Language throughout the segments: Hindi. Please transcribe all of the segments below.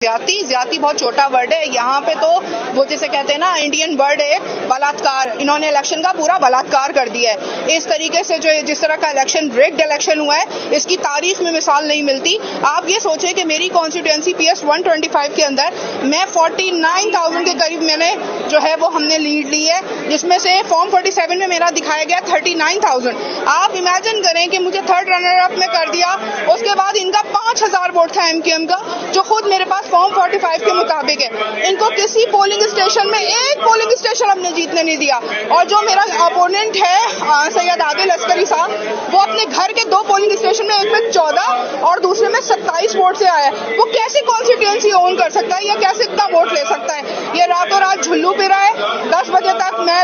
ज्यादती बहुत छोटा वर्ड है। यहाँ पे तो वो जैसे कहते हैं ना, इंडियन वर्ड है बलात्कार। इन्होंने इलेक्शन का पूरा बलात्कार कर दिया है। इस तरीके से जो जिस तरह का इलेक्शन, रिग्ड इलेक्शन हुआ है, इसकी तारीख में मिसाल नहीं मिलती। आप ये सोचें कि मेरी कॉन्स्टिट्यूएंसी PS 125 के अंदर मैं 49,000 के करीब मैंने जो है वो हमने लीड ली है, जिसमें से फॉर्म 47 में मेरा दिखाया गया 39,000। आप इमेजिन करें कि मुझे थर्ड रनर अप में कर दिया, उसके बाद इनका 5,000 वोट था MQM का, जो खुद मेरे पास फॉर्म 45 के मुताबिक है। इनको किसी पोलिंग स्टेशन में एक पोलिंग स्टेशन हमने जीतने नहीं दिया। और जो मेरा अपोनेंट है सैयद आदिल अस्करी साहब, वो अपने घर के 2 पोलिंग स्टेशन में, एक में 14 और दूसरे में 27 वोट से आया है। वो कैसे कॉन्स्टिट्यूएंसी ओन कर सकता है या कैसे इतना वोट ले सकता है? ये रातों रात झुल्लू पिरा है। 10 बजे तक मैं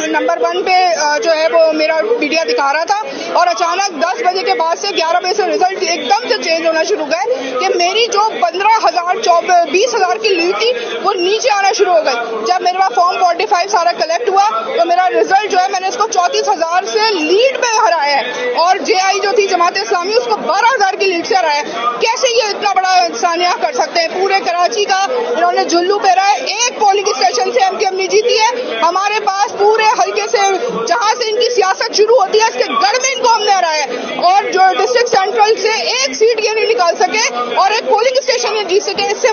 नंबर 1 पे जो है वो मेरा मीडिया दिखा रहा था, और अचानक 10 बजे के बाद से 11 बजे से रिजल्ट एकदम से चेंज होना शुरू गए कि मेरी जो 20,000 की लीड थी वो नीचे आना शुरू हो गई। जब मेरे पास फॉर्म 45 सारा कलेक्ट हुआ तो मेरा रिजल्ट जो है, मैंने इसको 34,000 से लीड पे हराया है, और JI जो थी जमात इस्लामी, उसको 12,000 की लीड से हराया है। कैसे ये इतना बड़ा सानिया कर सकते हैं? पूरे कराची का इन्होंने जुल्लू पेरा है। एक पोलिंग स्टेशन से MQM नहीं जीती है। हमारे पास पूरे हल्के से, जहां से इनकी सियासत शुरू होती है, इसके गढ़ में इनको हमने हराया है। और जो डिस्ट्रिक्ट सेंट्रल से एक सीट ये नहीं निकाल सके और एक पोलिंग स्टेशन ये जीत सके। इससे